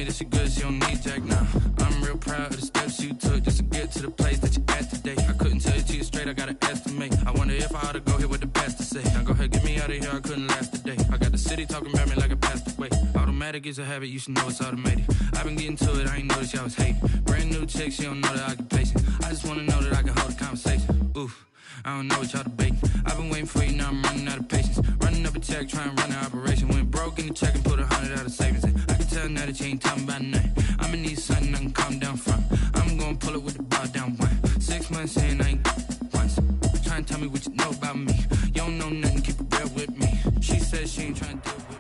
This is good, she don't need Jack now. I'm real proud of the steps you took just to get to the place that you at today. I couldn't tell you to you straight, I gotta estimate. I wonder if I ought to go here with the best to say. Now go ahead, get me out of here, I couldn't last a day. I got the city talking about me like I passed away. Automatic is a habit, you should know it's automated. I've been getting to it, I ain't noticed y'all was hating. Brand new chick, she don't know the occupation. I just wanna know that I can hold a conversation. Oof, I don't know what y'all debating. I've been waiting for you, now I'm running out of patience. Running up a check, trying to run an operation. Went broke in the check and put 100 out of savings in. I can tell now that you ain't talking about nothing. I'ma need something I can calm down from. I'm gonna pull it with the bar down one. 6 months in, I ain't once. Trying to tell me what you know about me. You don't know nothing, keep it real with me. She says she ain't trying to deal with me.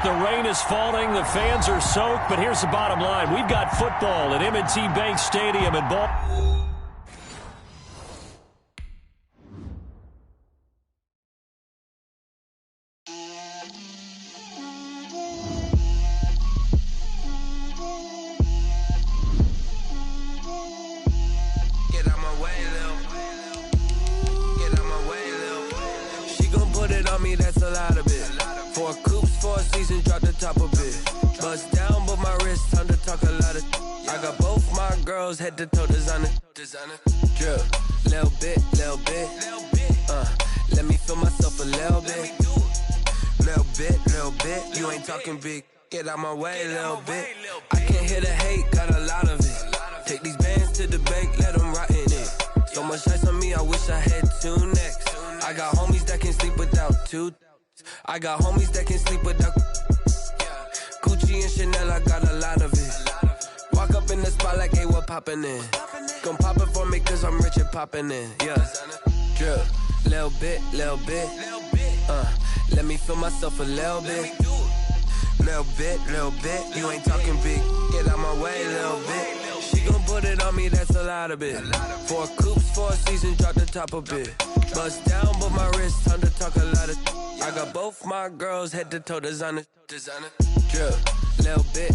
The rain is falling, the fans are soaked, but here's the bottom line. We've got football at M&T Bank Stadium in Baltimore. Get out my way, Lil. Get out my way, Lil. She gon' put it on me, that's a lot of it. 4 coops, 4 seasons, drop the top a bit. Bust down, but my wrist, time to talk a lot of. I got both my girls head to toe designer. Drip, little bit, little bit. Let me feel myself a little bit. Little bit. You ain't talking big. Get out my way, little bit. I can't hear the hate, got a lot of it. Take these bands to the bank, let them rot in it. So much ice on me, I wish I had 2 necks. I got homies that can sleep without 2. I got homies that can sleep without Gucci and Chanel, I got a lot of it. Walk up in the spot like, hey, what poppin' in? Gon' pop it for me cause I'm rich and poppin' in. Yeah, drip, little bit. Let me feel myself a little bit. Little bit. You ain't talking big. Get out my way, little bit. She gon' put it on me, that's a lot of it. 4 coops, 4 seasons, drop the top a bit. Bust down, but my wrist, time to talk a lot of. I got both my girls head to toe designer. Drip, little bit.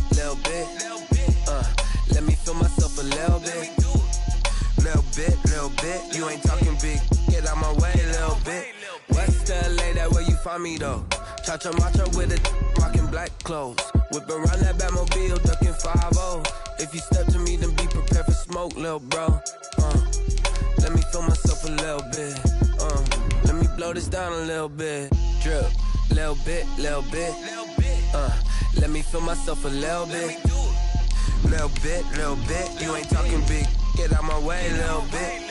Let me feel myself a little bit. Little bit. You ain't talking big. Get out my way, little bit. West LA, that where you find me though. Cha-cha matcha with a rockin' black clothes. Whip around that Batmobile, ducking 5-0. If you step to me, then be prepared for smoke, little bro. Let me feel myself a little bit. Let me blow this down a little bit. Drip, little bit. Let me feel myself a little bit. Little bit. You ain't talking big. Get out my way, little bit.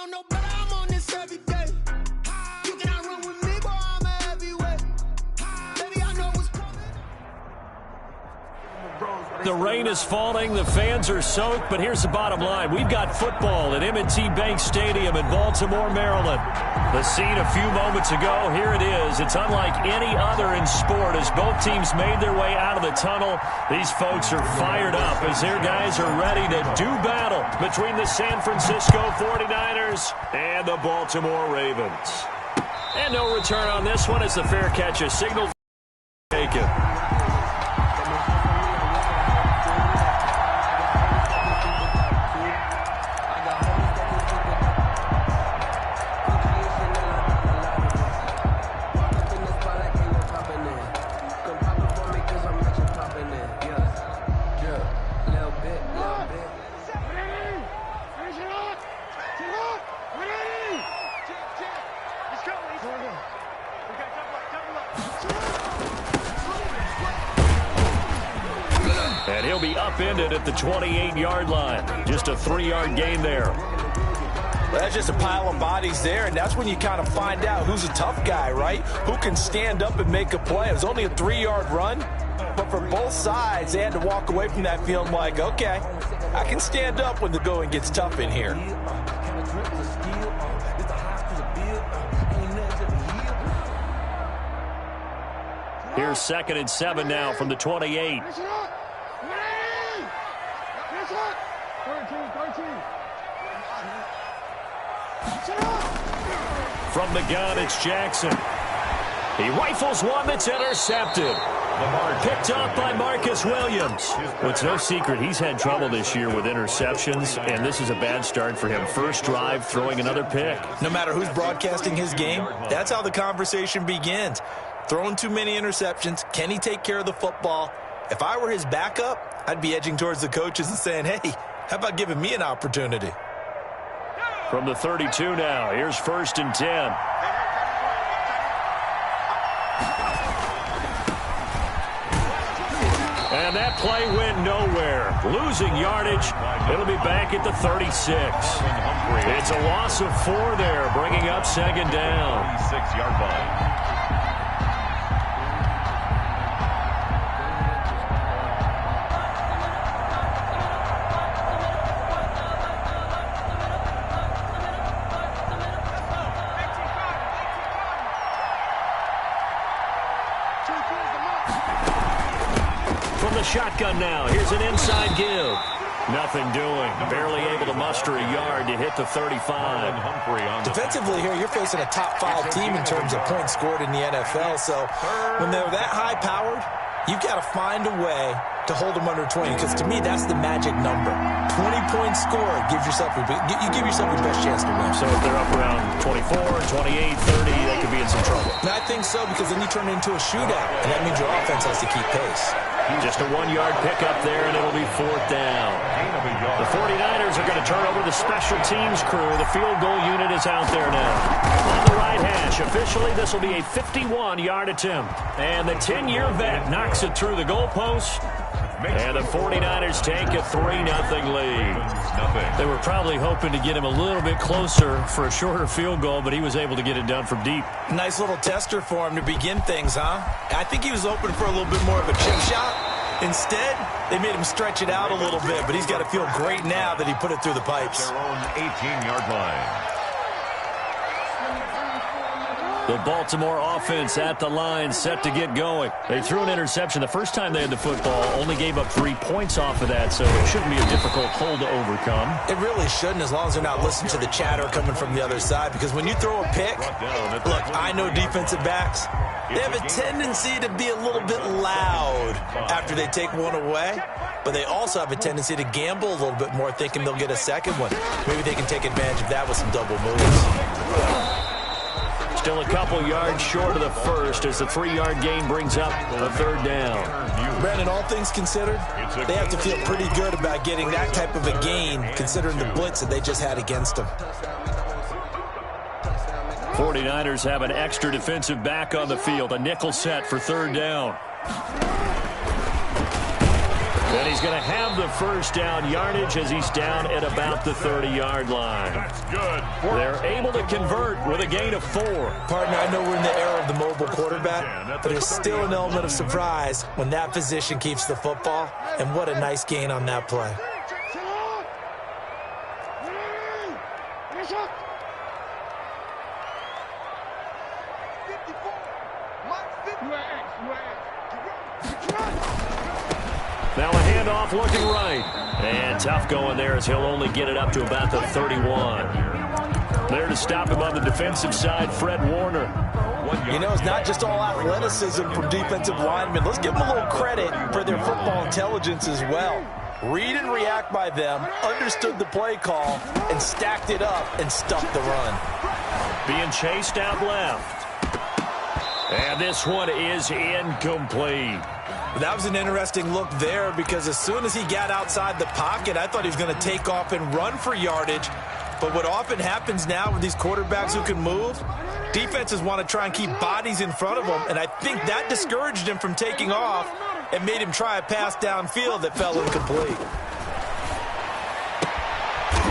No, but I'm on this every day. You cannot run with me, boy, I'm a heavyweight. Baby, I know what's coming. The rain is falling, the fans are soaked, but here's the bottom line. We've got football at M&T Bank Stadium in Baltimore, Maryland. The scene a few moments ago, here it is. It's unlike any other in sport as both teams made their way out of the tunnel. These folks are fired up as their guys are ready to do battle between the San Francisco 49ers and the Baltimore Ravens. And no return on this one as the fair catch is signaled taken. And he'll be upended at the 28-yard line. Just a 3-yard gain there. Well, that's just a pile of bodies there, and that's when you kind of find out who's a tough guy, right? Who can stand up and make a play. It was only a 3-yard run, But for both sides, they had to walk away from that feeling like, okay, I can stand up when the going gets tough in here. Here's 2nd and 7 now from the 28. From the gun, it's Jackson. He rifles one that's intercepted. Picked up by Marcus Williams. Well, it's no secret he's had trouble this year with interceptions, and this is a bad start for him. First drive, throwing another pick. No matter who's broadcasting his game, that's how the conversation begins. Throwing too many interceptions. Can he take care of the football? If I were his backup, I'd be edging towards the coaches and saying, hey, how about giving me an opportunity? From the 32 now, here's 1st and 10. And that play went nowhere. Losing yardage. It'll be back at the 36. It's a loss of 4 there, bringing up 2nd down. 36-yard line. Shotgun now. Here's an inside give. Nothing doing. Barely able to muster a yard to hit the 35. Defensively here, you're facing a top 5 team in terms of points scored in the NFL. So when they're that high-powered, you've got to find a way to hold them under 20. Because to me, that's the magic number. 20 points scored gives yourself you give yourself your best chance to win. So if they're up around 24, 28, 30, they could be in some trouble. And I think so, because then you turn it into a shootout, and that means your offense has to keep pace. Just a 1-yard pickup there, and it'll be 4th down. The 49ers are going to turn over the special teams crew. The field goal unit is out there now. On the right hash, officially, this will be a 51-yard attempt. And the 10-year vet knocks it through the goalpost. And the 49ers take a 3-0 lead. They were probably hoping to get him a little bit closer for a shorter field goal, but he was able to get it done from deep. Nice little tester for him to begin things, huh? I think he was open for a little bit more of a chip shot. Instead, they made him stretch it out a little bit, but he's got to feel great now that he put it through the pipes. Their own 18-yard line. The Baltimore offense at the line, set to get going. They threw an interception the first time they had the football, only gave up 3 points off of that, so it shouldn't be a difficult hole to overcome. It really shouldn't, as long as they're not listening to the chatter coming from the other side, because when you throw a pick, look, I know defensive backs, they have a tendency to be a little bit loud after they take one away, but they also have a tendency to gamble a little bit more, thinking they'll get a second one. Maybe they can take advantage of that with some double moves. Still a couple yards short of the first as the 3-yard gain brings up a 3rd down. Brandon, all things considered, they have to feel pretty good about getting that type of a gain, considering the blitz that they just had against them. 49ers have an extra defensive back on the field, a nickel set for 3rd down. And he's going to have the first down yardage as he's down at about the 30-yard line. That's good. They're able to convert with a gain of 4. Partner, I know we're in the era of the mobile quarterback, but there's still an element of surprise when that position keeps the football, and what a nice gain on that play. Now a handoff looking right. And tough going there as he'll only get it up to about the 31. There to stop him on the defensive side, Fred Warner. You know, it's not just all athleticism from defensive linemen. Let's give them a little credit for their football intelligence as well. Read and react by them, understood the play call, and stacked it up and stuffed the run. Being chased out left. And this one is incomplete. That was an interesting look there, because as soon as he got outside the pocket, I thought he was going to take off and run for yardage. But what often happens now with these quarterbacks who can move, defenses want to try and keep bodies in front of them, and I think that discouraged him from taking off and made him try a pass downfield that fell incomplete.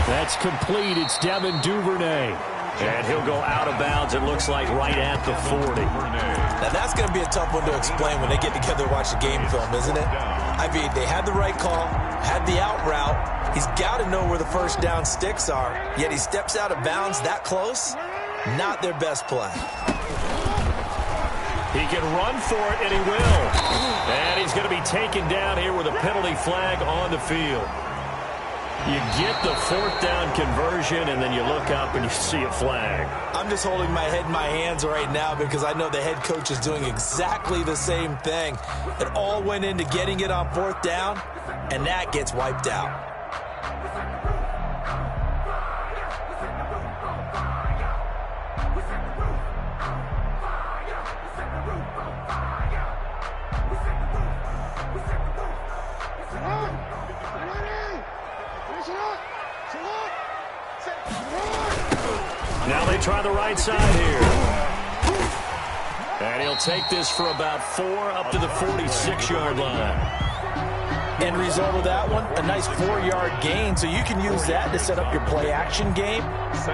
That's complete. It's Devin Duvernay. And he'll go out of bounds, it looks like, right at the 40. Now, that's going to be a tough one to explain when they get together and watch the game film, isn't it? I mean, they had the right call, had the out route. He's got to know where the first down sticks are, yet he steps out of bounds that close. Not their best play. He can run for it, and he will. And he's going to be taken down here with a penalty flag on the field. You get the fourth down conversion, and then you look up and you see a flag. I'm just holding my head in my hands right now because I know the head coach is doing exactly the same thing. It all went into getting it on fourth down, and that gets wiped out. Now they try the right side here. And he'll take this for about 4 up to the 46-yard line. End result of that one, a nice 4-yard gain. So you can use that to set up your play-action game,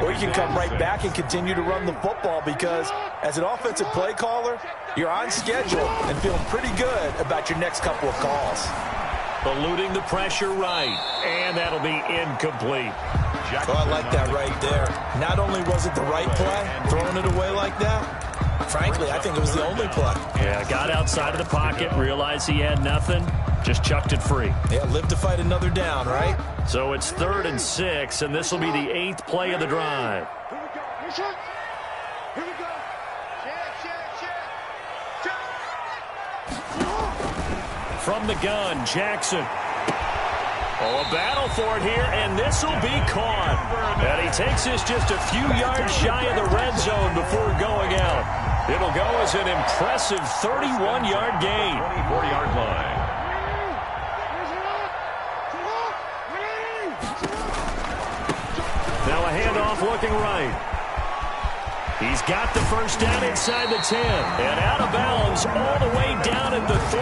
or you can come right back and continue to run the football because as an offensive play caller, you're on schedule and feeling pretty good about your next couple of calls. Eluding the pressure right, and that'll be incomplete. Oh, I like that right there. Not only was it the right play, throwing it away like that, frankly, I think it was the only play. Yeah, got outside of the pocket, realized he had nothing, just chucked it free. Yeah, live to fight another down, right? So it's 3rd and 6, and this will be the 8th play of the drive. From the gun, Jackson. Oh, a battle for it here, and this will be caught. And he takes this just a few yards shy of the red zone before going out. It'll go as an impressive 31-yard gain. 24-yard line. Now a handoff looking right. He's got the first down inside the 10. And out of bounds all the way down at the 3.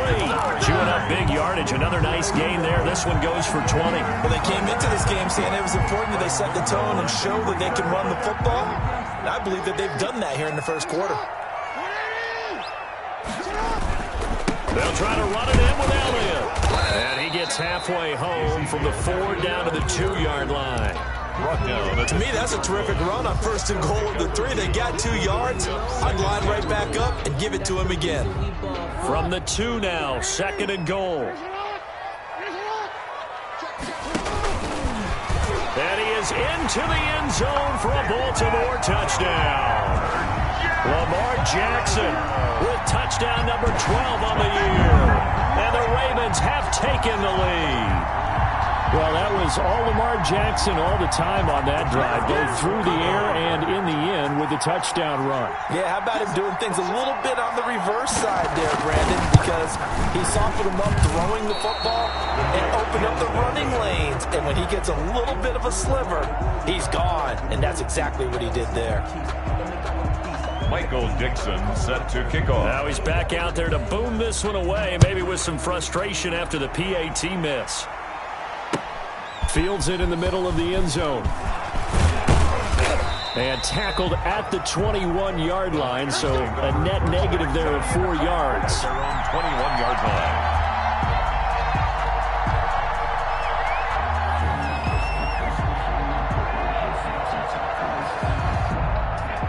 Chewing up big yardage. Another nice gain there. This one goes for 20. Well, they came into this game saying it was important that they set the tone and show that they can run the football. And I believe that they've done that here in the first quarter. They'll try to run it in with Elliott. And he gets halfway home from the 4 down to the 2-yard line. To me, that's a terrific run on 1st and goal of the 3. They got 2 yards. I'd line right back up and give it to him again. From the 2 now, 2nd and goal. And he is into the end zone for a Baltimore touchdown. Lamar Jackson with touchdown number 12 on the year. And the Ravens have taken the lead. Well, that was all Lamar Jackson all the time on that drive, both through the air and in the end with the touchdown run. Yeah, how about him doing things a little bit on the reverse side there, Brandon, because he softened him up throwing the football and opened up the running lanes. And when he gets a little bit of a sliver, he's gone. And that's exactly what he did there. Michael Dixon set to kick off. Now he's back out there to boom this one away, maybe with some frustration after the PAT miss. Fields it in the middle of the end zone. And tackled at the 21-yard line, so a net negative there of 4 yards. Their own 21-yard line.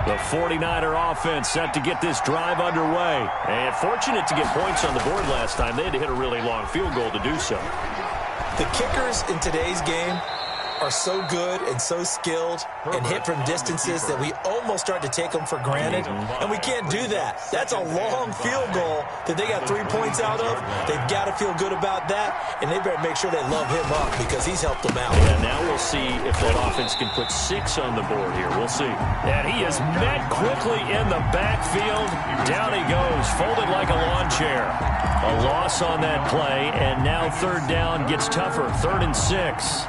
The 49er offense set to get this drive underway. And fortunate to get points on the board last time. They had to hit a really long field goal to do so. The kickers in today's game are so good and so skilled and hit from distances that we almost start to take them for granted, and we can't do that. That's a long field goal that they got 3 points out of. They've got to feel good about that, and they better make sure they love him up because he's helped them out. And now we'll see if that offense can put 6 on the board here. We'll see. And he is met quickly in the backfield. Down he goes, folded like a lawn chair. A loss on that play, and now 3rd down gets tougher. 3rd and 6.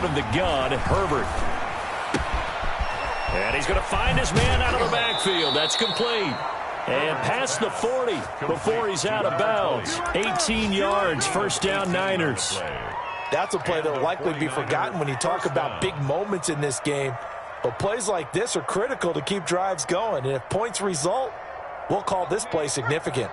Of the gun, Herbert. And he's going to find his man out of the backfield. That's complete. And past the 40 before he's out of bounds. 18 yards, first down Niners. That's a play that will likely be forgotten when you talk about big moments in this game. But plays like this are critical to keep drives going. And if points result, we'll call this play significant.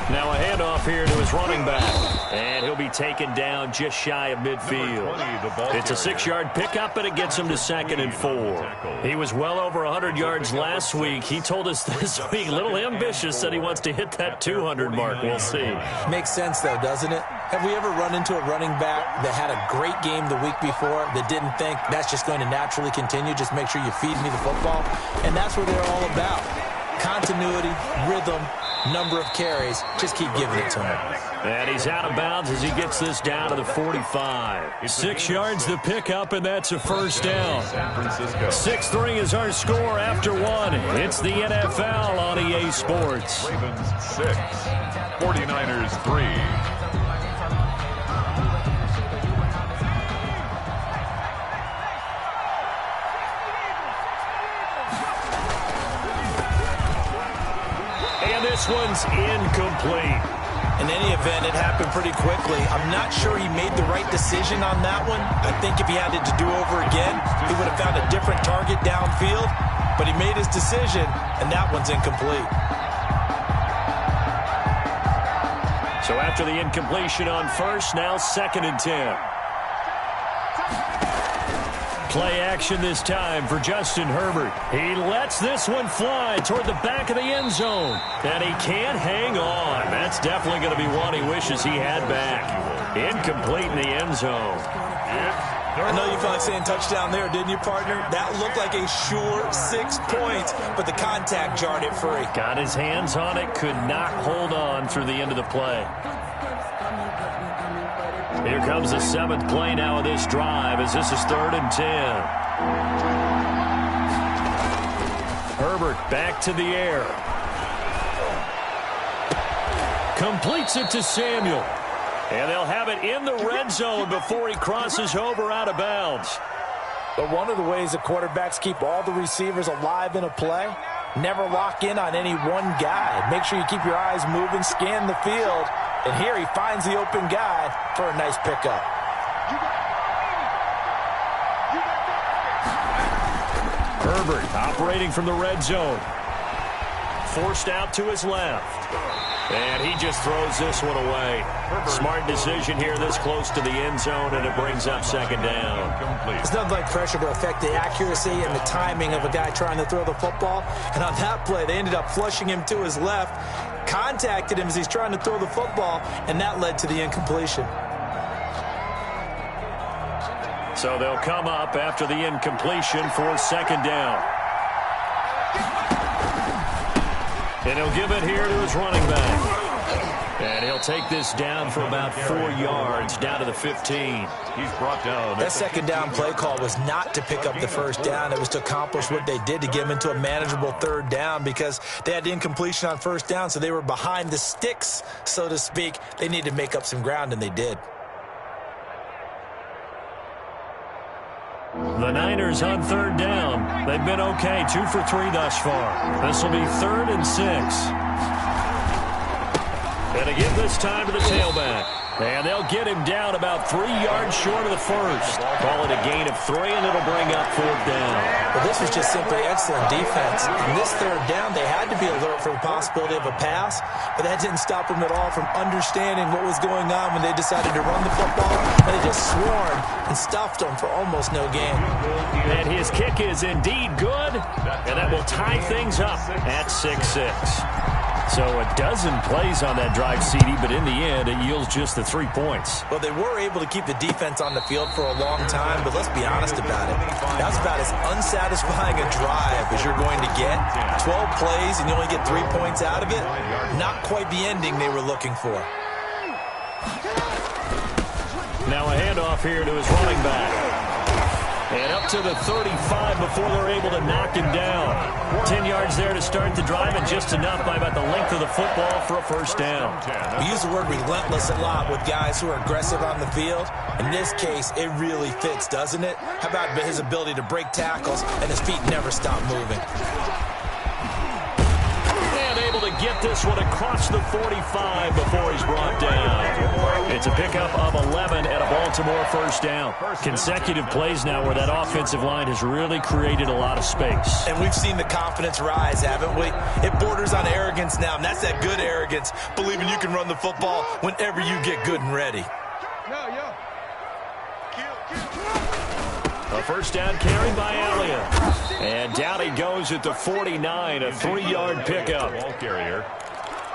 Now a handoff here to his running back. And he'll be taken down just shy of midfield. It's a 6-yard pickup, and it gets him to 2nd and 4. He was well over 100 yards last week. He told us this week, a little ambitious, said he wants to hit that 200 mark. We'll see. Makes sense, though, doesn't it? Have we ever run into a running back that had a great game the week before that didn't think that's just going to naturally continue? Just make sure you feed me the football. And that's what they're all about. Continuity, rhythm, number of carries. Just keep giving it to him. And he's out of bounds as he gets this down to the 45. 6 yards the pickup, and that's a first down. 6-3 is our score after 1. It's the NFL on EA Sports. Ravens 6, 49ers 3. This one's incomplete. In any event, it happened pretty quickly. I'm not sure he made the right decision on that one. I think if he had it to do over again, he would have found a different target downfield. But he made his decision, and that one's incomplete. So after the incompletion on first, now 2nd and 10. Play action this time for Justin Herbert. He lets this one fly toward the back of the end zone. And he can't hang on. That's definitely going to be one he wishes he had back. Incomplete in the end zone. I know you felt like saying touchdown there, didn't you, partner? That looked like a sure 6 points, but the contact jarred it free. Got his hands on it, could not hold on through the end of the play. Here comes the 7th play now of this drive as this is 3rd and 10. Herbert back to the air. Completes it to Samuel. And they'll have it in the red zone before he crosses over out of bounds. But one of the ways that quarterbacks keep all the receivers alive in a play, never lock in on any one guy. Make sure you keep your eyes moving, scan the field. And here he finds the open guy for a nice pickup. Herbert operating from the red zone. Forced out to his left. And he just throws this one away. Smart decision here this close to the end zone, and it brings up 2nd down. It's nothing like pressure to affect the accuracy and the timing of a guy trying to throw the football. And on that play, they ended up flushing him to his left, contacted him as he's trying to throw the football, and that led to the incompletion. So they'll come up after the incompletion for 2nd down. And he'll give it here to his running back. And he'll take this down for about 4 yards, down to the 15. He's brought down. That 2nd down play call was not to pick up the 1st down. It was to accomplish what they did to get him into a manageable 3rd down because they had the incompletion on 1st down, so they were behind the sticks, so to speak. They needed to make up some ground, and they did. The Niners on 3rd down. They've been okay, 2 for 3 thus far. This will be 3rd and 6. And again this time to the tailback. And they'll get him down about 3 yards short of the first. Call it a gain of 3, and it'll bring up 4th down. Well, this was just simply excellent defense. In this 3rd down, they had to be alert for the possibility of a pass, but that didn't stop them at all from understanding what was going on when they decided to run the football, and they just swarmed and stuffed them for almost no gain. And his kick is indeed good, and that will tie things up at 6-6. So a dozen plays on that drive, CD, but in the end, it yields just the 3 points. Well, they were able to keep the defense on the field for a long time, but let's be honest about it. That's about as unsatisfying a drive as you're going to get. 12 plays and you only get 3 points out of it. Not quite the ending they were looking for. Now a handoff here to his running back. And up to the 35 before they're able to knock him down. 10 yards there to start the drive, and just enough by about the length of the football for a first down. We use the word relentless a lot with guys who are aggressive on the field. In this case, it really fits, doesn't it? How about his ability to break tackles and his feet never stop moving? And able to get this one across the 45 before he's brought down. It's a pickup of 11 and a Baltimore first down. Consecutive plays now where that offensive line has really created a lot of space. And we've seen the confidence rise, haven't we? It borders on arrogance now, and that's that good arrogance, believing you can run the football whenever you get good and ready. A first down carried by Elliott. And down he goes at the 49, a 3-yard pickup. Ball carrier.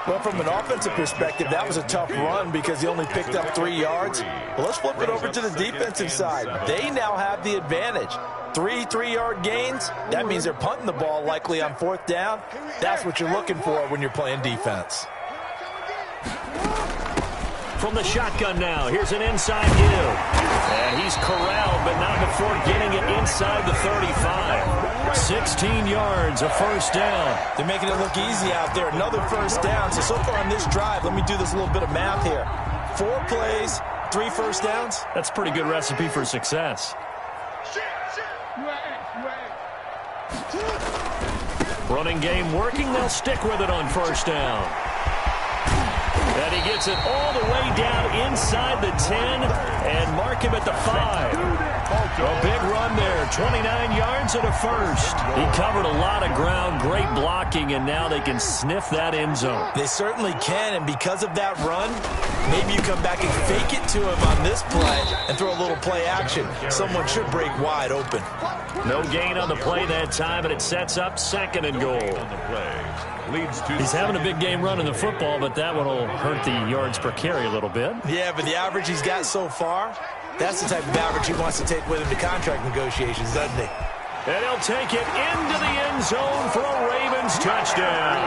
Well, from an offensive perspective, that was a tough run because he only picked up 3 yards. Well, let's flip it over to the defensive side. They now have the advantage. 3 3-yard gains, that means they're punting the ball likely on 4th down. That's what you're looking for when you're playing defense. From the shotgun now, here's an inside give. And he's corralled, but not before getting it inside the 35. 16 yards, a first down. They're making it look easy out there. Another first down. So far on this drive, let me do this little bit of math here. 4 plays, 3 first downs. That's a pretty good recipe for success. Running game working. They'll stick with it on first down. And he gets it all the way down inside the 10 and mark him at the 5. A big run there, 29 yards and a first. He covered a lot of ground, great blocking, and now they can sniff that end zone. They certainly can, and because of that run, maybe you come back and fake it to him on this play and throw a little play action. Someone should break wide open. No gain on the play that time, and it sets up 2nd and goal. He's having a big game running the football, but that one will hurt the yards per carry a little bit. Yeah, but the average he's got so far, that's the type of average he wants to take with him to contract negotiations, doesn't he? And he'll take it into the end zone for a Ravens touchdown.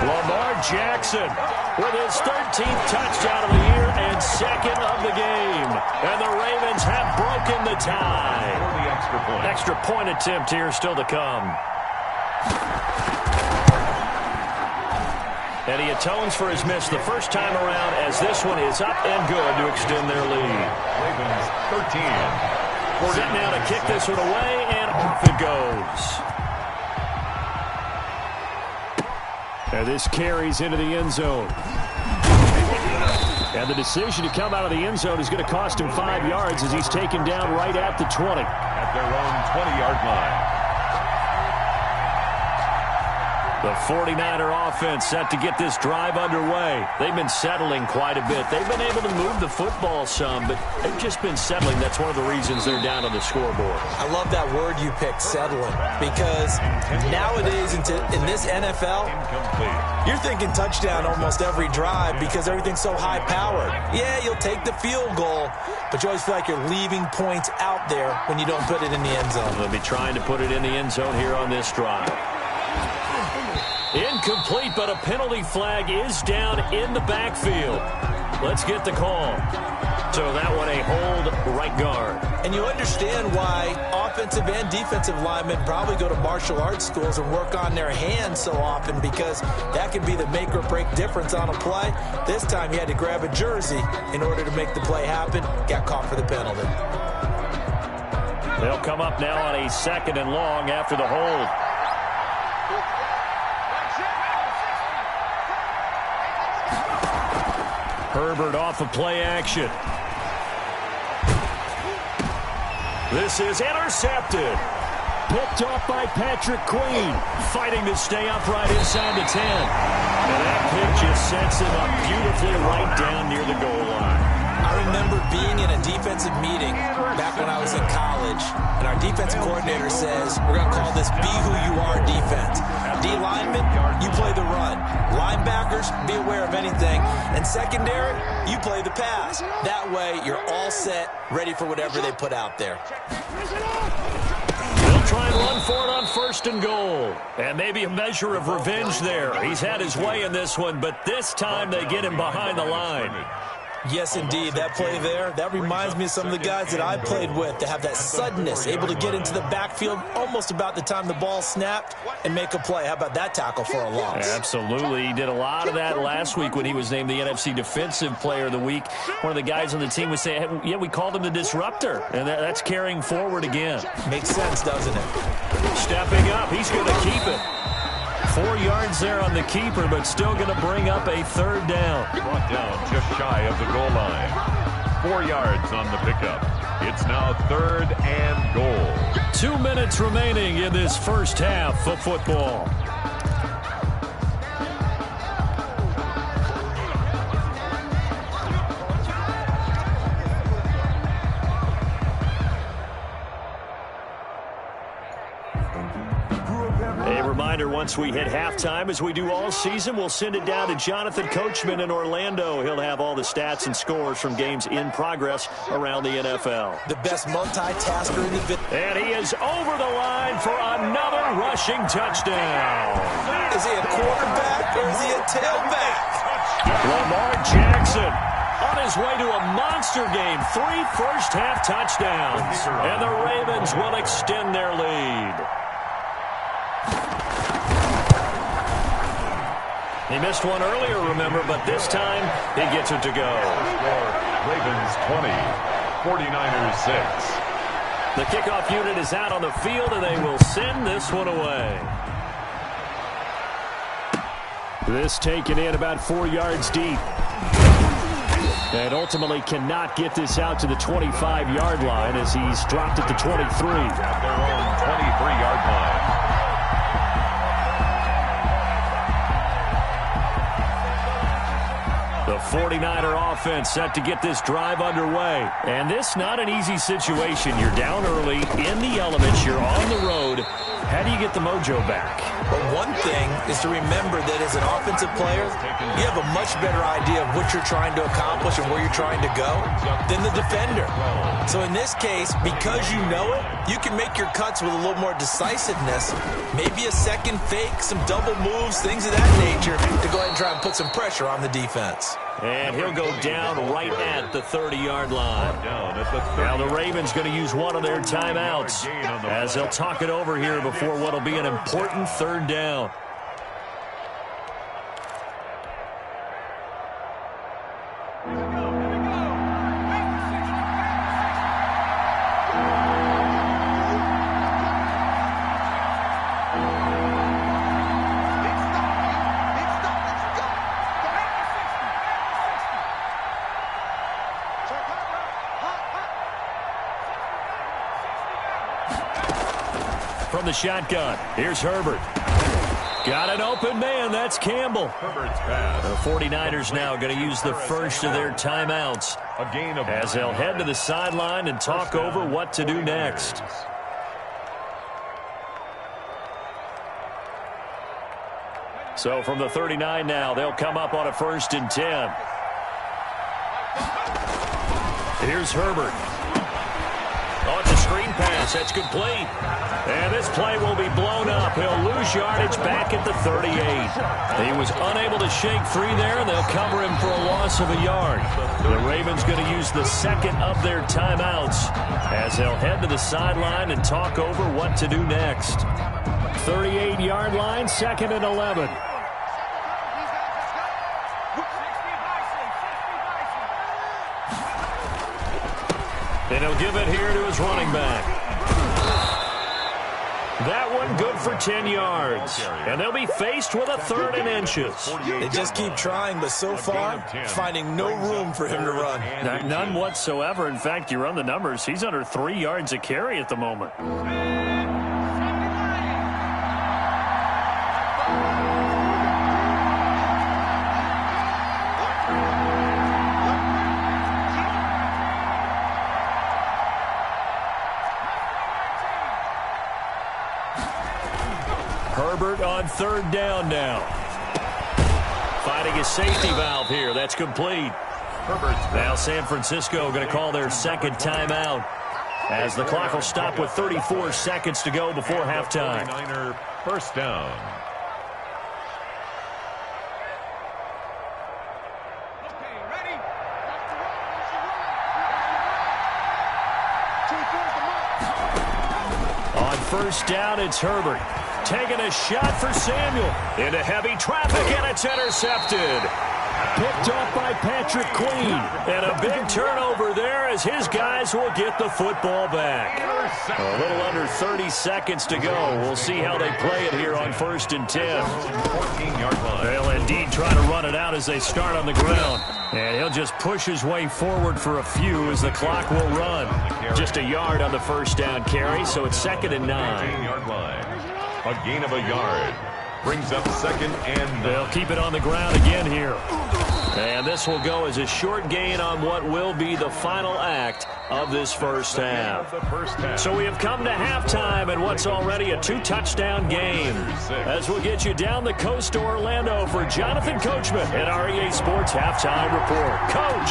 Lamar Jackson with his 13th touchdown of the year and 2nd of the game. And the Ravens have broken the tie. Extra point attempt here still to come. And he atones for his miss the first time around as this one is up and good to extend their lead. Ravens 13. Set now to kick this one away, and off it goes. And this carries into the end zone. And the decision to come out of the end zone is going to cost him 5 yards as he's taken down right at the 20. At their own 20-yard line. The 49er offense set to get this drive underway. They've been settling quite a bit. They've been able to move the football some, but they've just been settling. That's one of the reasons they're down on the scoreboard. I love that word you picked, settling, because nowadays in this NFL, you're thinking touchdown almost every drive because everything's so high-powered. Yeah, you'll take the field goal, but you always feel like you're leaving points out there when you don't put it in the end zone. They'll be trying to put it in the end zone here on this drive. Incomplete, but a penalty flag is down in the backfield. Let's get the call. So that one a hold right guard. And you understand why offensive and defensive linemen probably go to martial arts schools and work on their hands so often, because that can be the make or break difference on a play. This time he had to grab a jersey in order to make the play happen. Got caught for the penalty. They'll come up now on a 2nd and long after the hold. Herbert off of play action. This is intercepted. Picked off by Patrick Queen. Fighting to stay upright inside the 10. And that pick just sets him up beautifully right down near the goal line. I remember being in a defensive meeting back when I was in college, and our defensive coordinator says, we're going to call this Be Who You Are defense. D linemen, you play the run. Linebackers, be aware of anything. And secondary, you play the pass. That way, you're all set, ready for whatever they put out there. They'll try and run for it on 1st and goal. And maybe a measure of revenge there. He's had his way in this one, but this time they get him behind the line. Yes, indeed. That play there, that reminds me of some of the guys that I played with that have that suddenness, able to get into the backfield almost about the time the ball snapped and make a play. How about that tackle for a loss? Absolutely. He did a lot of that last week when he was named the NFC Defensive Player of the Week. One of the guys on the team would say, hey, yeah, we called him the disruptor, and that's carrying forward again. Makes sense, doesn't it? Stepping up, he's going to keep it. 4 yards there on the keeper, but still going to bring up a third down. Brought down just shy of the goal line. 4 yards on the pickup. It's now 3rd and goal. 2 minutes remaining in this first half of football. Once we hit halftime, as we do all season, we'll send it down to Jonathan Coachman in Orlando. He'll have all the stats and scores from games in progress around the NFL. The best multitasker in the business. And he is over the line for another rushing touchdown. Is he a quarterback or is he a tailback? Lamar Jackson on his way to a monster game. 3 first-half touchdowns. And the Ravens will extend their lead. He missed one earlier, remember, but this time he gets it to go. Ravens 20, 49ers 6. The kickoff unit is out on the field, and they will send this one away. This taken in about 4 yards deep. And ultimately cannot get this out to the 25-yard line as he's dropped at the 23. At their own 23-yard line. The 49er offense set to get this drive underway. And this not an easy situation. You're down early, in the elements, you're on the road. How do you get the mojo back? Well, one thing is to remember that as an offensive player, you have a much better idea of what you're trying to accomplish and where you're trying to go than the defender. So in this case, because you know it, you can make your cuts with a little more decisiveness, maybe a second fake, some double moves, things of that nature, to go ahead and try and put some pressure on the defense. And he'll go down right at the 30-yard line. Now the Ravens going to use one of their timeouts as they'll talk it over here before what will be an important third down. From the shotgun, here's Herbert. Got an open man, that's Campbell. Herbert's pass. The 49ers now going to use the first of their timeouts A gain of as they'll head to the sideline and talk over what to do next. So from the 39 now, they'll come up on a 1st and 10. Here's Herbert. Oh, it's a screen pass. That's complete. And this play will be blown up. He'll lose yardage back at the 38. He was unable to shake free there, and they'll cover him for a loss of a yard. The Ravens going to use the second of their timeouts as they'll head to the sideline and talk over what to do next. 38-yard line, 2nd and 11. And he'll give it here to his running back. That one good for 10 yards. And they'll be faced with a 3rd and inches. They just keep trying, but so far, finding no room for him to run. None whatsoever. In fact, you run the numbers, he's under 3 yards a carry at the moment. Herbert on 3rd down now. Finding his safety valve here. That's complete. Now San Francisco going to call their 2nd timeout as the clock will stop with 34 seconds to go before halftime. 49er 1st down. On first down, it's Herbert. Taking a shot for Samuel. Into heavy traffic, and it's intercepted. Picked off by Patrick Queen. And a big turnover there as his guys will get the football back. A little under 30 seconds to go. We'll see how they play it here on 1st and 10. 14-yard line. They'll indeed try to run it out as they start on the ground. And he'll just push his way forward for a few as the clock will run. Just a yard on the first down carry, so it's 2nd and 9. 15-yard line. A gain of a yard. Brings up 2nd and 9. They'll keep it on the ground again here. And this will go as a short gain on what will be the final act of this first half. So we have come to halftime in what's already a 2-touchdown game. As we'll get you down the coast to Orlando for Jonathan Coachman at our EA Sports Halftime Report. Coach,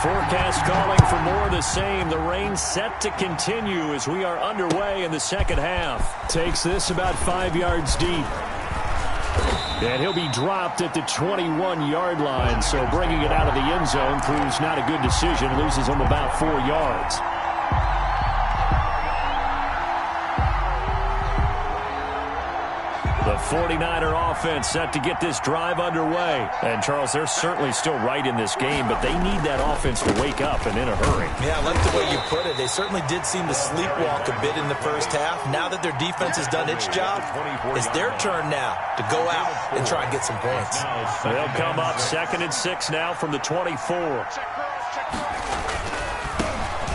forecast calling for more of the same. The rain set to continue as we are underway in the second half. Takes this about 5 yards deep. And he'll be dropped at the 21-yard line, so bringing it out of the end zone proves not a good decision. Loses him about 4 yards. The 49er offense set to get this drive underway. And, Charles, they're certainly still right in this game, but they need that offense to wake up and in a hurry. Yeah, I like the way you put it. They certainly did seem to sleepwalk a bit in the first half. Now that their defense has done its job, it's their turn now to go out and try and get some points. They'll come up 2nd and 6 now from the 24.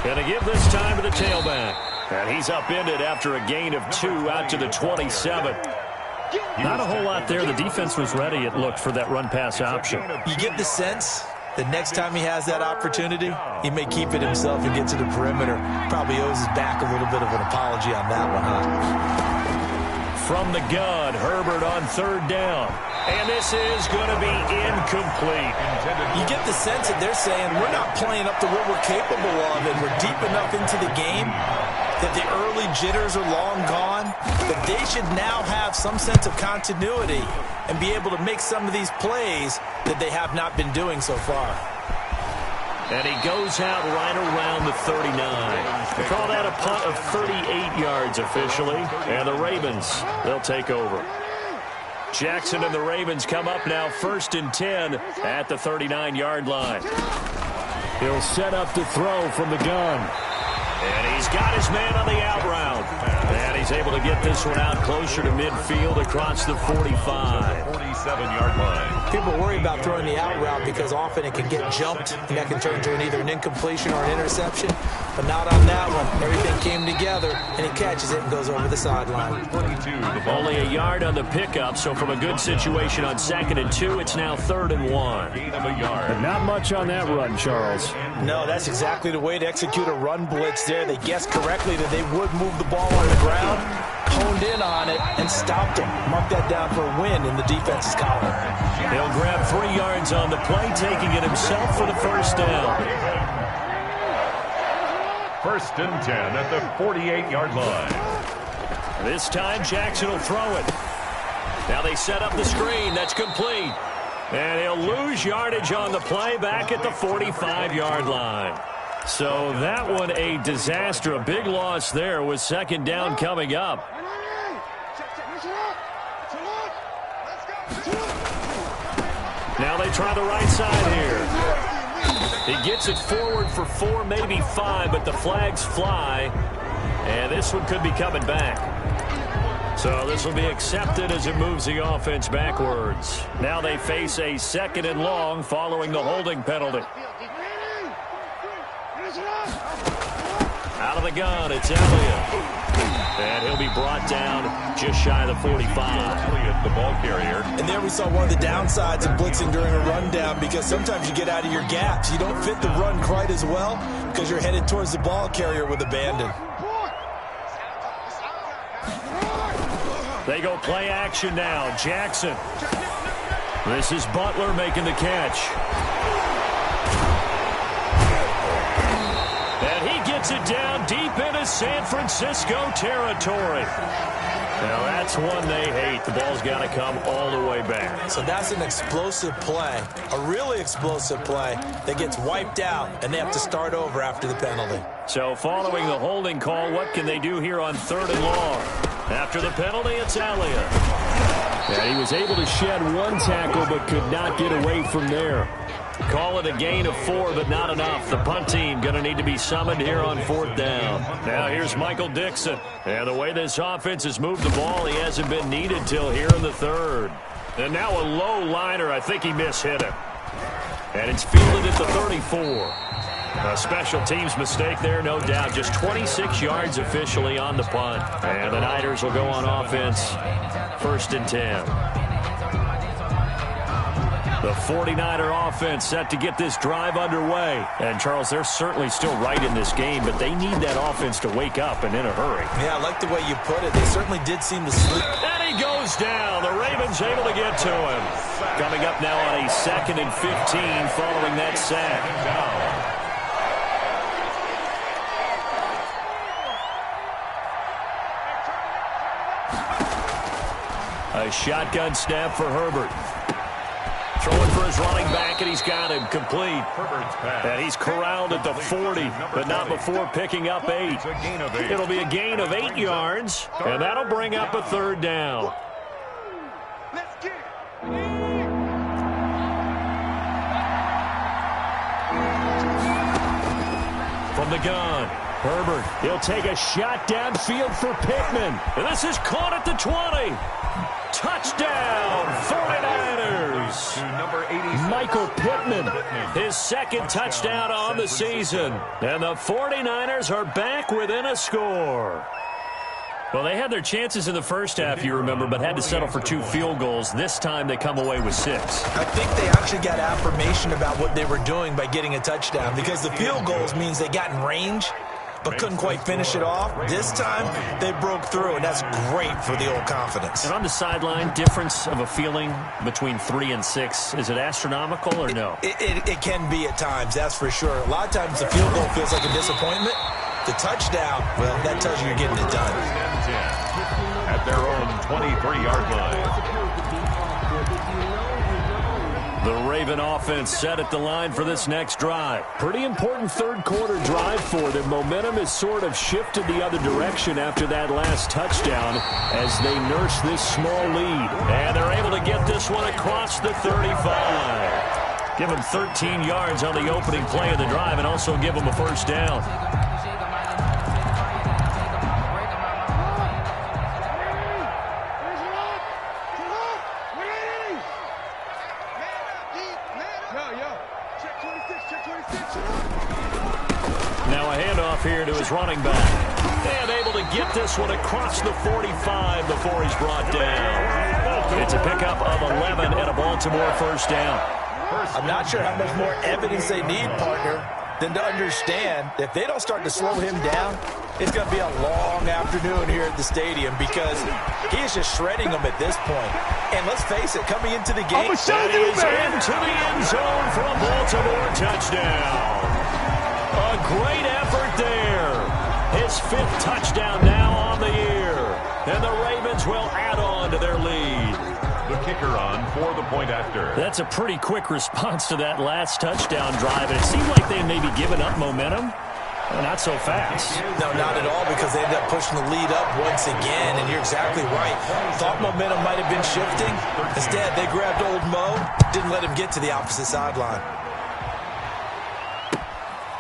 Going to give this time to the tailback. And he's upended after a gain of 2 out to the 27. Not a whole lot there. The defense was ready, it looked, for that run-pass option. You get the sense that next time he has that opportunity, he may keep it himself and get to the perimeter. Probably owes his back a little bit of an apology on that one, huh? From the gun, Herbert on 3rd down. And this is going to be incomplete. You get the sense that they're saying, we're not playing up to what we're capable of, and we're deep enough into the game that the early jitters are long gone, but they should now have some sense of continuity and be able to make some of these plays that they have not been doing so far. And he goes out right around the 39. They call that a punt of 38 yards officially. And the Ravens, they'll take over. Jackson and the Ravens come up now 1st and 10 at the 39-yard line. He'll set up to throw from the gun. And he's got his man on the out route. And he's able to get this one out closer to midfield across the 45. 47-yard line. People worry about throwing the out route because often it can get jumped, and that can turn into either an incompletion or an interception. But not on that one. Everything came together, and he catches it and goes over the sideline. Only a yard on the pickup, so from a good situation on 2nd and 2, it's now 3rd and 1. Gain of a yard. But not much on that run, Charles. No, that's exactly the way to execute a run blitz there. They guessed correctly that they would move the ball on the ground, honed in on it, and stopped them. Mark that down for a win in the defense's column. He'll grab 3 yards on the play, taking it himself for the first down. 1st and 10 at the 48-yard line. This time, Jackson will throw it. Now they set up the screen. That's complete. And he'll lose yardage on the play back at the 45-yard line. So that one a disaster. A big loss there with 2nd down coming up. Now they try the right side here. He gets it forward for 4, maybe 5, but the flags fly. And this one could be coming back. So this will be accepted as it moves the offense backwards. Now they face a 2nd and long following the holding penalty. Out of the gun, it's Elliott. And he'll be brought down just shy of the 45. Elliott, the ball carrier. And there we saw one of the downsides of blitzing during a rundown, because sometimes you get out of your gaps. You don't fit the run quite as well because you're headed towards the ball carrier with abandon. They go play action now. Jackson. This is Butler making the catch. And he gets Gets it down deep into San Francisco territory. Now, that's one they hate. The ball's got to come all the way back. So that's an explosive play, a really explosive play that gets wiped out, and they have to start over after the penalty. So following the holding call, what can they do here on 3rd and long? After the penalty, it's Elliott. And he was able to shed one tackle but could not get away from there. Call it a gain of 4, but not enough. The punt team going to need to be summoned here on 4th down. Now here's Michael Dixon. And the way this offense has moved the ball, he hasn't been needed till here in the 3rd. And now a low liner. I think he mishit him. And it's fielded at the 34. A special teams mistake there, no doubt. Just 26 yards officially on the punt. And the Niners will go on offense. 1st and 10. The 49er offense set to get this drive underway. And, Charles, they're certainly still right in this game, but they need that offense to wake up and in a hurry. Yeah, I like the way you put it. They certainly did seem to sleep. And he goes down. The Ravens able to get to him. Coming up now on a 2nd and 15 following that sack. A shotgun snap for Herbert. Throwing for his running back, and he's got him complete. And he's corralled at the 40, but not before picking up 8. It'll be a gain of 8 yards, and that'll bring up a 3rd down. From the gun, Herbert, he'll take a shot downfield for Pittman. And this is caught at the 20. Touchdown, 49ers. Michael Pittman, his 2nd touchdown on the season. And the 49ers are back within a score. Well, they had their chances in the first half, you remember, but had to settle for 2 field goals. This time they come away with 6. I think they actually got affirmation about what they were doing by getting a touchdown, because the field goals means they got in range but couldn't quite finish it off. This time, they broke through, and that's great for the old confidence. And on the sideline, difference of a feeling between 3 and 6, is it astronomical or no? It can be at times, that's for sure. A lot of times the field goal feels like a disappointment. The touchdown, well, that tells you you're getting it done. At their own 23-yard line. The Raven offense set at the line for this next drive. Pretty important 3rd quarter drive for them. Momentum has sort of shifted the other direction after that last touchdown as they nurse this small lead. And they're able to get this one across the 35. Give them 13 yards on the opening play of the drive and also give them a 1st down. Now a handoff here to his running back. And able to get this one across the 45 before he's brought down. It's a pickup of 11 and a Baltimore 1st down. I'm not sure how much more evidence they need, partner, than to understand that if they don't start to slow him down, it's going to be a long afternoon here at the stadium because he is just shredding them at this point. And let's face it, coming into the game, that is into the end zone for a Baltimore touchdown. A great effort there. His 5th touchdown now on the year. And the Ravens will add on to their lead. The kicker on for the point after. That's a pretty quick response to that last touchdown drive. And it seemed like they may be giving up momentum. Well, not so fast. No, not at all, because they ended up pushing the lead up once again, and you're exactly right. Thought momentum might have been shifting. Instead, they grabbed old Mo, didn't let him get to the opposite sideline.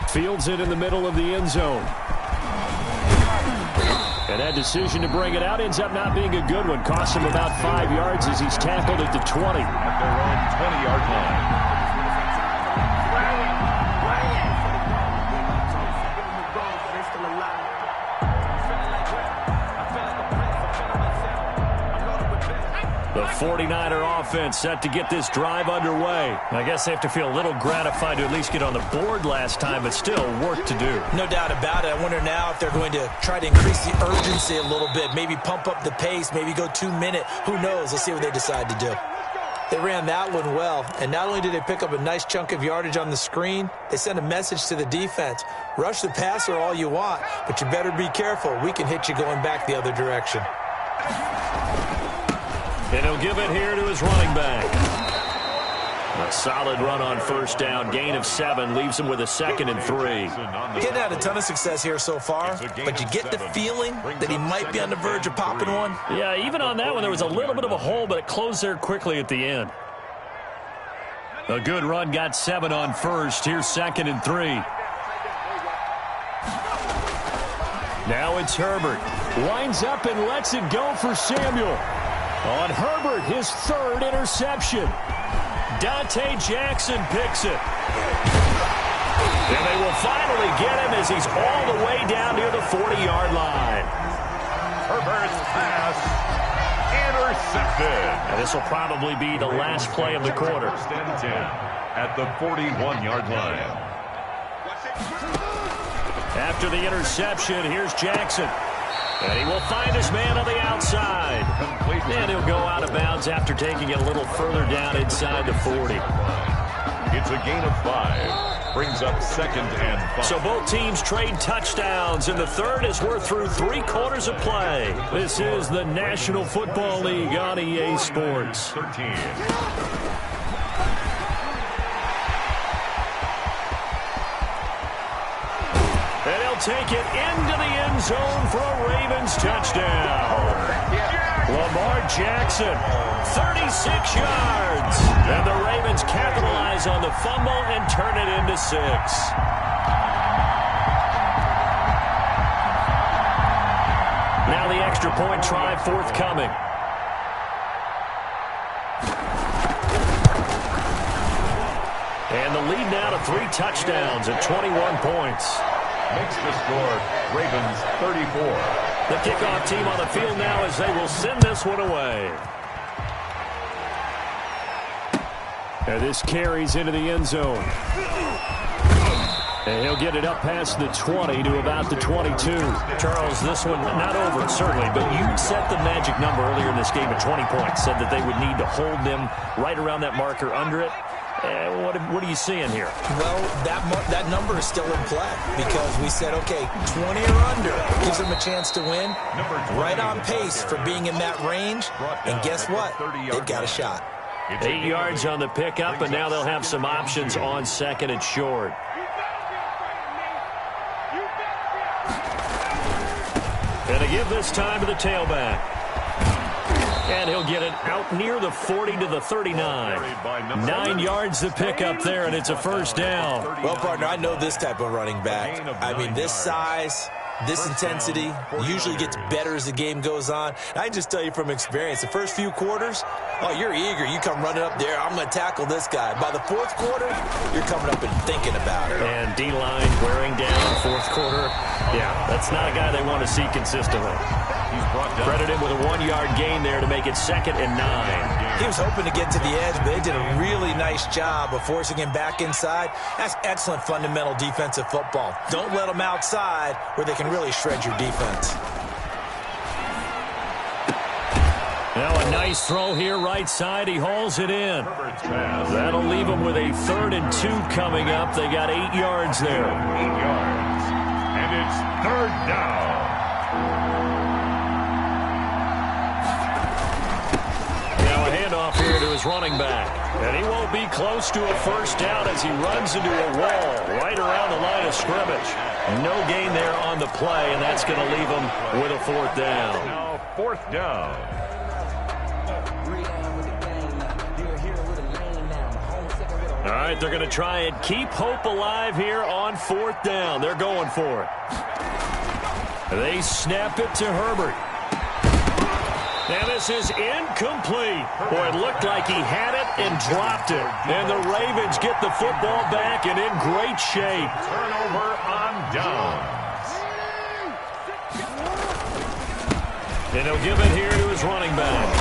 Fields it in the middle of the end zone. And that decision to bring it out ends up not being a good one. Cost him about 5 yards as he's tackled at the 20. At their own 20-yard line. The 49er offense set to get this drive underway. I guess they have to feel a little gratified to at least get on the board last time, but still work to do. No doubt about it. I wonder now if they're going to try to increase the urgency a little bit, maybe pump up the pace, maybe go 2 minute. Who knows? Let's see what they decide to do. They ran that one well, and not only did they pick up a nice chunk of yardage on the screen, they sent a message to the defense. Rush the passer all you want, but you better be careful. We can hit you going back the other direction. And he'll give it here to his running back. A solid run on first down. Gain of 7 leaves him with a 2nd and 3. He hadn't had a ton of success here so far, but you get the feeling that he might be on the verge of popping one. Yeah, even on that one, there was a little bit of a hole, but it closed there quickly at the end. A good run, got 7 on first. Here's 2nd and 3. Now it's Herbert. Winds up and lets it go for Samuel. On Herbert, his 3rd interception. Dante Jackson picks it. And they will finally get him as he's all the way down near the 40-yard line. Herbert's pass intercepted. And this will probably be the last play of the quarter. First and 10 at the 41-yard line. After the interception, here's Jackson. And he will find his man on the outside. And he'll go out of bounds after taking it a little further down inside the 40. It's a gain of 5. Brings up 2nd and 5. So both teams trade touchdowns in the third as we're through 3 quarters of play. This is the National Football League on EA Sports. 13. And he'll take it into the end zone for a Ravens touchdown. Lamar Jackson, 36 yards. And the Ravens capitalize on the fumble and turn it into 6. Now the extra point try forthcoming. And the lead now to 3 touchdowns at 21 points. Makes the score Ravens 34. The kickoff team on the field now as they will send this one away. And this carries into the end zone. And he'll get it up past the 20 to about the 22. Charles, this one not over, certainly, but you set the magic number earlier in this game at 20 points. Said that they would need to hold them right around that marker under it. What are you seeing here? Well, that number is still in play because we said, okay, 20 or under gives them a chance to win. Right on pace for being in that range. And guess what? They've got a shot. 8 yards on the pickup, and now they'll have some options on 2nd and short. And to give this time to the tailback. And he'll get it out near the 40 to the 39. 9 yards to pick up there, and it's a first down. Well, partner, I know this type of running back. I mean, this size, this intensity usually gets better as the game goes on. I can just tell you from experience, the first few quarters, oh, you're eager. You come running up there, I'm going to tackle this guy. By the 4th quarter, you're coming up and thinking about it. And D-line wearing down 4th quarter. Yeah, that's not a guy they want to see consistently. Credited with a 1-yard gain there to make it 2nd and 9. He was hoping to get to the edge, but they did a really nice job of forcing him back inside. That's excellent fundamental defensive football. Don't let them outside where they can really shred your defense. Now a nice throw here right side. He hauls it in. That'll leave him with a 3rd and 2 coming up. They got 8 yards there. 8 yards. And it's 3rd down. Handoff here to his running back. And he won't be close to a first down as he runs into a wall right around the line of scrimmage. No gain there on the play, and that's going to leave him with a 4th down. Now 4th down. All right, they're going to try and keep hope alive here on 4th down. They're going for it. They snap it to Herbert. And this is incomplete. Boy, it looked like he had it and dropped it. And the Ravens get the football back and in great shape. Turnover on downs. And he'll give it here to his running back.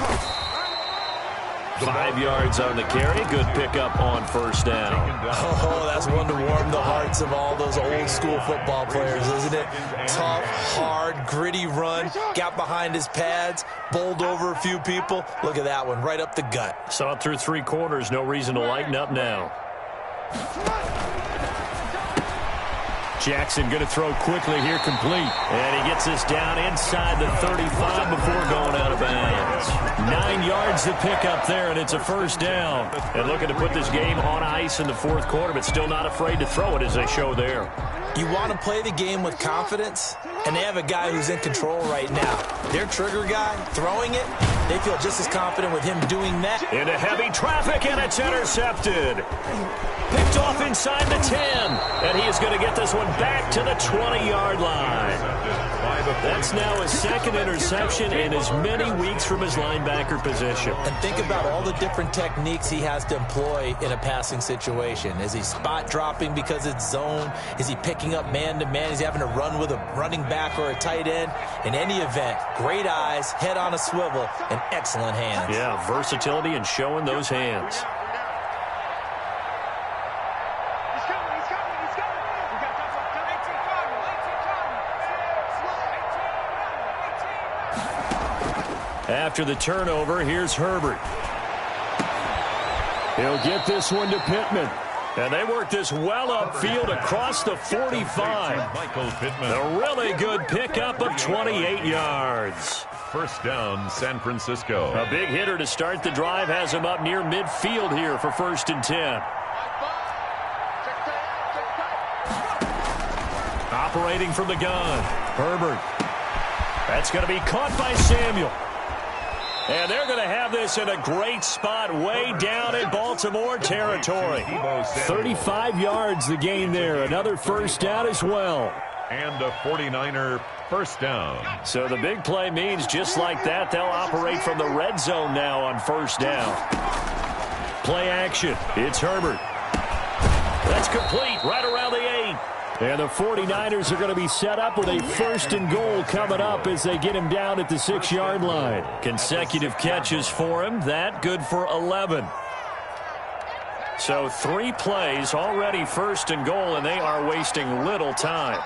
5 yards on the carry. Good pickup on first down. Oh, that's one to warm the hearts of all those old school football players, isn't it? Tough, hard, hard, gritty run, got behind his pads, bowled over a few people. Look at that one, right up the gut. Saw it through 3 quarters. No reason to lighten up now. Jackson going to throw quickly here, complete. And he gets this down inside the 35 before going out of bounds. 9 yards to pick up there, and it's a first down. And looking to put this game on ice in the 4th quarter, but still not afraid to throw it as they show there. You want to play the game with confidence, and they have a guy who's in control right now. Their trigger guy, throwing it, they feel just as confident with him doing that. Into heavy traffic, and it's intercepted. Picked off inside the 10, and he is going to get this one back to the 20-yard line. That's now his 2nd interception in as many weeks from his linebacker position. And think about all the different techniques he has to employ in a passing situation. Is he spot dropping because it's zone? Is he picking up man-to-man? Is he having to run with a running back or a tight end? In any event, great eyes, head on a swivel, and excellent hands. Yeah, versatility and showing those hands. After the turnover, here's Herbert. He'll get this one to Pittman. And they work this well upfield across the 45. A really good pickup of 28 yards. First down, San Francisco. A big hitter to start the drive has him up near midfield here for 1st and 10. Operating from the gun, Herbert. That's going to be caught by Samuel. And they're going to have this in a great spot way down in Baltimore territory. 35 yards the gain there. Another first down as well. And a 49er first down. So the big play means just like that, they'll operate from the red zone now on first down. Play action. It's Herbert. That's complete right around the 8. And the 49ers are going to be set up with a 1st and goal coming up as they get him down at the 6-yard line. Consecutive catches for him. That good for 11. So 3 plays already 1st and goal, and they are wasting little time.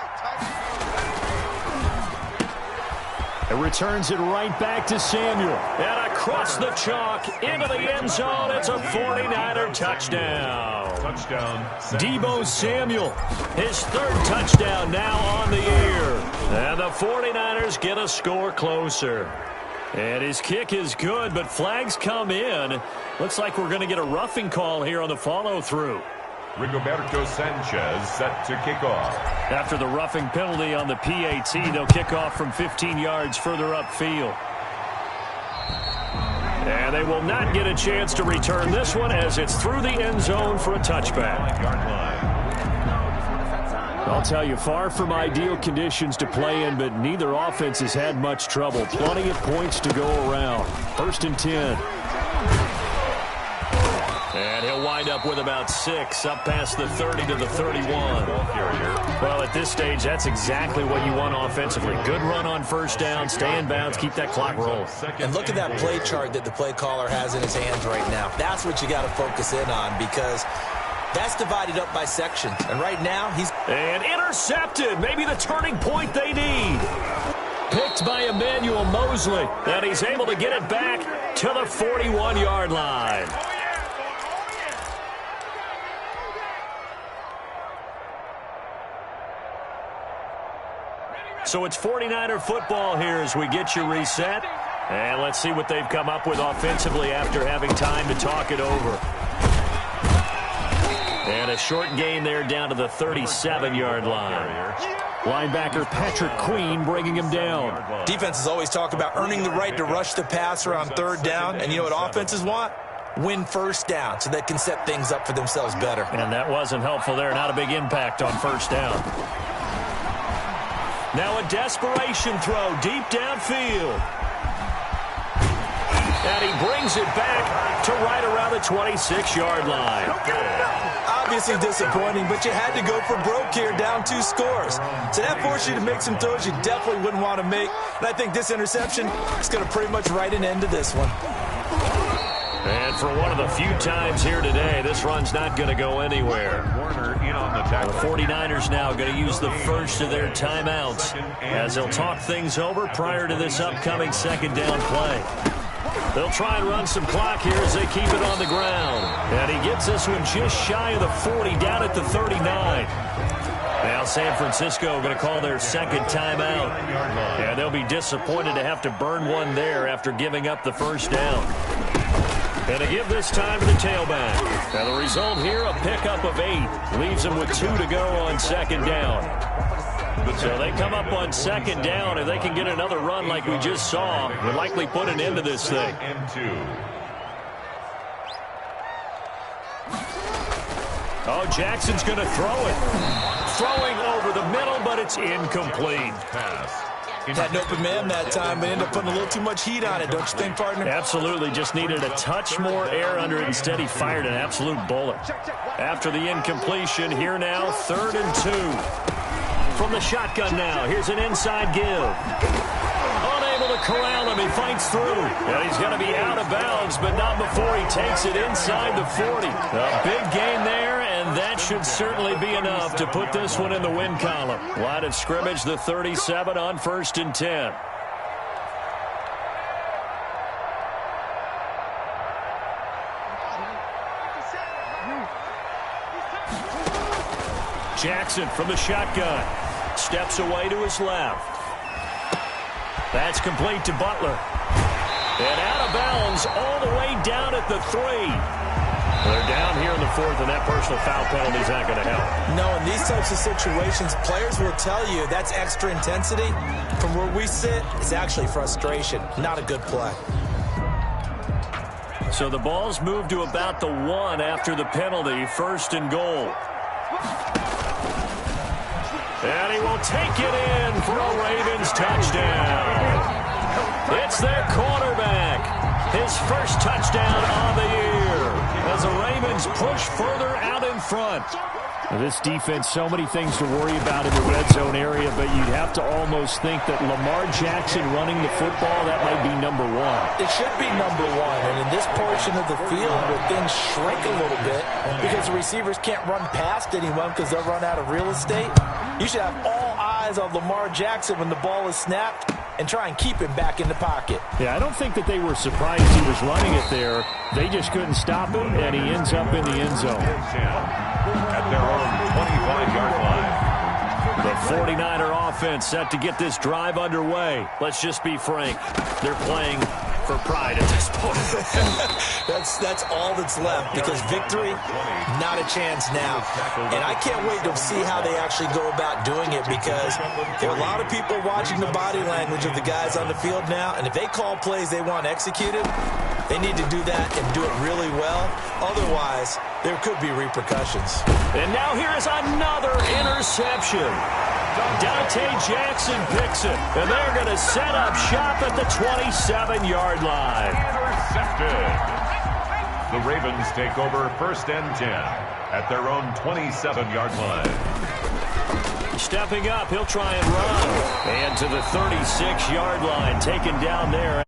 It returns it right back to Samuel. And across the chalk into the end zone. It's a 49er touchdown. Touchdown. Deebo Samuel, his 3rd touchdown now on the year. And the 49ers get a score closer. And his kick is good, but flags come in. Looks like we're going to get a roughing call here on the follow-through. Rigoberto Sanchez set to kick off. After the roughing penalty on the PAT, they'll kick off from 15 yards further upfield. And they will not get a chance to return this one as it's through the end zone for a touchback. I'll tell you, far from ideal conditions to play in, but neither offense has had much trouble. Plenty of points to go around. 1st and 10. And he'll wind up with about 6, up past the 30 to the 31. Well, at this stage, that's exactly what you want offensively. Good run on first down, stay in bounds, keep that clock rolling. And look at that play chart that the play caller has in his hands right now. That's what you got to focus in on, because that's divided up by sections. And right now, he's... And intercepted. Maybe the turning point they need. Picked by Emmanuel Mosley. And he's able to get it back to the 41-yard line. So it's 49er football here as we get you reset. And let's see what they've come up with offensively after having time to talk it over. And a short gain there down to the 37-yard line. Linebacker Patrick Queen bringing him down. Defenses always talk about earning the right to rush the passer on 3rd down. And you know what offenses want? Win first down so they can set things up for themselves better. And that wasn't helpful there. Not a big impact on first down. Now a desperation throw deep downfield. And he brings it back to right around the 26-yard line. Obviously disappointing, but you had to go for broke here, down 2 scores. So that forced you to make some throws you definitely wouldn't want to make. And I think this interception is going to pretty much write an end to this one. And for one of the few times here today, this run's not going to go anywhere. Warner in on the tackle. The 49ers now going to use the first of their timeouts as they'll talk things over prior to this upcoming second down play. They'll try and run some clock here as they keep it on the ground. And he gets this one just shy of the 40, down at the 39. Now San Francisco going to call their second timeout. And they'll be disappointed to have to burn one there after giving up the first down. And to give this time to the tailback. Now the result here, a pickup of 8. Leaves them with 2 to go on second down. So they come up on second down. If they can get another run like we just saw, would likely put an end to this thing. Oh, Jackson's going to throw it. Throwing over the middle, but it's incomplete. Had an open man that time, but ended up putting a little too much heat on it, don't you think, partner? Absolutely. Just needed a touch more air under it. Instead, he fired an absolute bullet. After the incompletion, here now, 3rd and 2. From the shotgun now, here's an inside give. Unable to corral him, he fights through. And he's going to be out of bounds, but not before he takes it inside the 40. A big gain there, and that should certainly be enough to put this one in the win column. Line of scrimmage, the 37 on 1st and 10. Jackson from the shotgun. Steps away to his left. That's complete to Butler. And out of bounds all the way down at the 3. They're down here in the 4th, and that personal foul penalty is not going to help. No, in these types of situations, players will tell you that's extra intensity. From where we sit, it's actually frustration. Not a good play. So the ball's moved to about the 1 after the penalty. 1st and goal. And he will take it in for a Ravens touchdown. It's their quarterback. His first touchdown of the year as the Ravens push further out in front. This defense, so many things to worry about in the red zone area, but you'd have to almost think that Lamar Jackson running the football, that might be number 1. It should be number 1, and in this portion of the field where things shrink a little bit because the receivers can't run past anyone because they'll run out of real estate, you should have all eyes on Lamar Jackson when the ball is snapped and try and keep him back in the pocket. Yeah, I don't think that they were surprised he was running it there. They just couldn't stop him, and he ends up in the end zone. At their own 25-yard line. The 49er offense set to get this drive underway. Let's just be frank. They're playing for pride at this point. That's all that's left because victory, not a chance now. And I can't wait to see how they actually go about doing it because there are a lot of people watching the body language of the guys on the field now, and if they call plays they want executed, they need to do that and do it really well. Otherwise, there could be repercussions. And now here is another interception. Dante Jackson picks it, and they're going to set up shop at the 27-yard line. Intercepted. The Ravens take over 1st and 10 at their own 27-yard line. Stepping up, he'll try and run. And to the 36-yard line, taken down there.